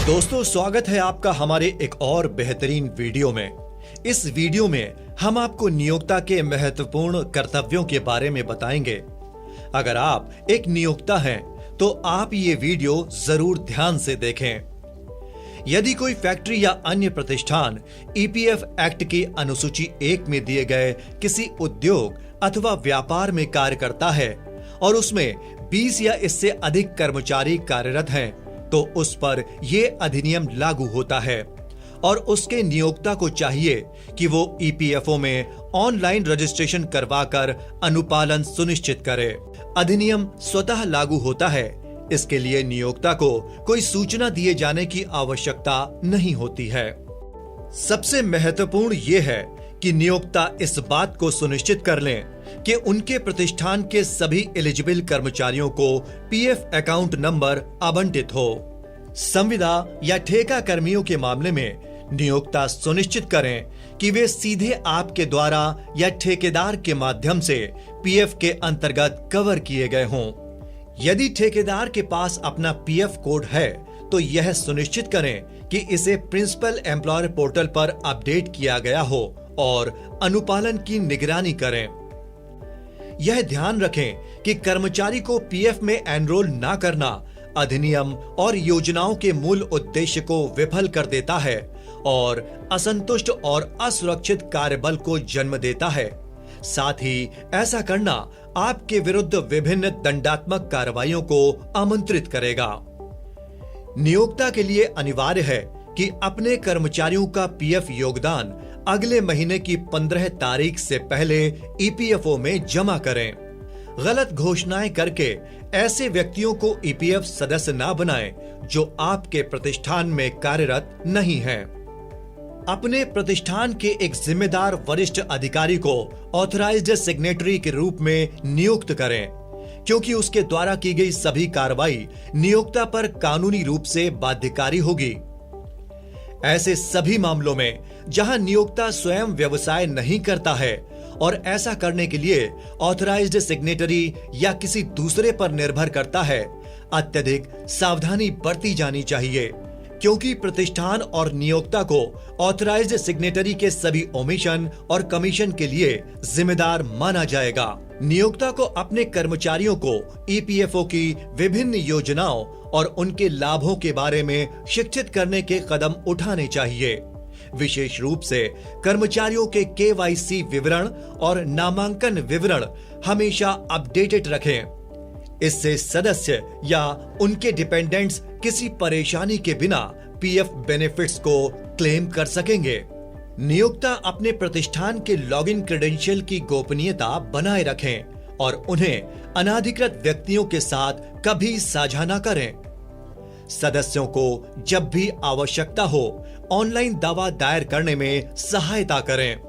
दोस्तों, स्वागत है आपका हमारे एक और बेहतरीन वीडियो में। इस वीडियो में हम आपको नियोक्ता के महत्वपूर्ण कर्तव्यों के बारे में बताएंगे। अगर आप एक नियोक्ता हैं तो आप ये वीडियो जरूर ध्यान से देखें। यदि कोई फैक्ट्री या अन्य प्रतिष्ठान ईपीएफ एक्ट की अनुसूची 1 में दिए गए किसी उद्योग अथवा व्यापार में कार्य करता है और उसमें 20 या इससे अधिक कर्मचारी कार्यरत हैं, तो उस पर यह अधिनियम लागू होता है और उसके नियोक्ता को चाहिए कि वो ईपीएफओ में ऑनलाइन रजिस्ट्रेशन करवाकर अनुपालन सुनिश्चित करे। अधिनियम स्वतः लागू होता है, इसके लिए नियोक्ता को कोई सूचना दिए जाने की आवश्यकता नहीं होती है। सबसे महत्वपूर्ण ये है कि नियोक्ता इस बात को सुनिश्चित कर लें कि उनके प्रतिष्ठान के सभी एलिजिबल कर्मचारियों को पीएफ अकाउंट नंबर आवंटित हो। संविदा या ठेका कर्मियों के मामले में नियोक्ता सुनिश्चित करें कि वे सीधे आपके द्वारा या ठेकेदार के माध्यम से पीएफ के अंतर्गत कवर किए गए हों। यदि ठेकेदार के पास अपना पीएफ कोड है तो यह सुनिश्चित करें कि इसे प्रिंसिपल एम्प्लॉयर पोर्टल पर अपडेट किया गया हो और अनुपालन की निगरानी करें। यह ध्यान रखें कि कर्मचारी को पीएफ में एनरोल ना करना अधिनियम और योजनाओं के मूल उद्देश्य को विफल कर देता है और असंतुष्ट और असुरक्षित कार्यबल को जन्म देता है। साथ ही ऐसा करना आपके विरुद्ध विभिन्न दंडात्मक कार्रवाइयों को आमंत्रित करेगा। नियोक्ता के लिए अनिवार्य है कि अपने कर्मचारियों का पीएफ योगदान अगले महीने की 15 तारीख से पहले ईपीएफओ में जमा करें। गलत घोषणाएं करके ऐसे व्यक्तियों को ईपीएफ सदस्य ना बनाएं जो आपके प्रतिष्ठान में कार्यरत नहीं हैं। अपने प्रतिष्ठान के एक जिम्मेदार वरिष्ठ अधिकारी को ऑथराइज्ड सिग्नेटरी के रूप में नियुक्त करें, क्योंकि उसके द्वारा की गई सभी कार्रवाई नियोक्ता पर कानूनी रूप से बाध्यकारी होगी। ऐसे सभी मामलों में जहां नियोक्ता स्वयं व्यवसाय नहीं करता है और ऐसा करने के लिए ऑथराइज्ड सिग्नेटरी या किसी दूसरे पर निर्भर करता है, अत्यधिक सावधानी बरती जानी चाहिए, क्योंकि प्रतिष्ठान और नियोक्ता को ऑथराइज्ड सिग्नेटरी के सभी ओमिशन और कमीशन के लिए जिम्मेदार माना जाएगा। नियोक्ता को अपने कर्मचारियों को ईपीएफओ की विभिन्न योजनाओं और उनके लाभों के बारे में शिक्षित करने के कदम उठाने चाहिए। विशेष रूप से कर्मचारियों के केवाईसी विवरण और नामांकन विवरण हमेशा अपडेटेड रखें। इससे सदस्य या उनके डिपेंडेंट्स किसी परेशानी के बिना पीएफ बेनिफिट्स को क्लेम कर सकेंगे। नियोक्ता अपने प्रतिष्ठान के लॉगिन क्रेडेंशियल की गोपनीयता बनाए रखें और उन्हें अनाधिकृत व्यक्तियों के साथ कभी साझा न करें। सदस्यों को जब भी आवश्यकता हो ऑनलाइन दावा दायर करने में सहायता करें।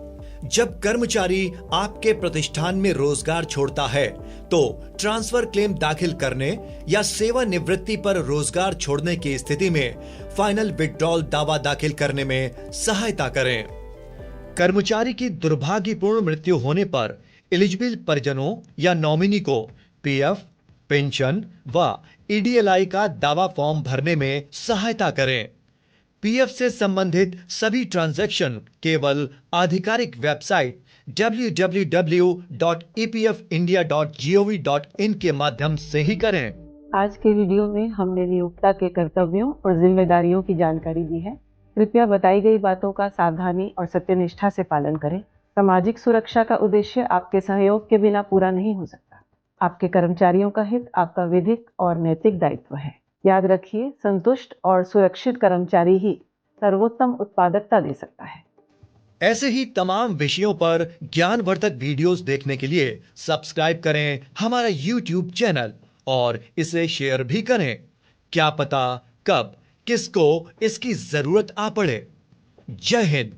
जब कर्मचारी आपके प्रतिष्ठान में रोजगार छोड़ता है तो ट्रांसफर क्लेम दाखिल करने या सेवानिवृत्ति पर रोजगार छोड़ने की स्थिति में फाइनल विथड्रॉल दावा दाखिल करने में सहायता करें। कर्मचारी की दुर्भाग्यपूर्ण मृत्यु होने पर एलिजिबल परिजनों या नॉमिनी को पीएफ, पेंशन व ईडीएलआई का दावा फॉर्म भरने में सहायता करें। पीएफ से संबंधित सभी ट्रांजैक्शन केवल आधिकारिक वेबसाइट www.epfindia.gov.in के माध्यम से ही करें। आज के वीडियो में हमने नियोक्ता के कर्तव्यों और जिम्मेदारियों की जानकारी दी है। कृपया बताई गई बातों का सावधानी और सत्यनिष्ठा से पालन करें। सामाजिक सुरक्षा का उद्देश्य आपके सहयोग के बिना पूरा नहीं हो सकता। आपके कर्मचारियों का हित आपका विधिक और नैतिक दायित्व है। याद रखिए, संतुष्ट और सुरक्षित कर्मचारी ही सर्वोत्तम उत्पादकता दे सकता है। ऐसे ही तमाम विषयों पर ज्ञानवर्धक वीडियोस देखने के लिए सब्सक्राइब करें हमारा YouTube चैनल और इसे शेयर भी करें। क्या पता कब किसको इसकी जरूरत आ पड़े। जय हिंद।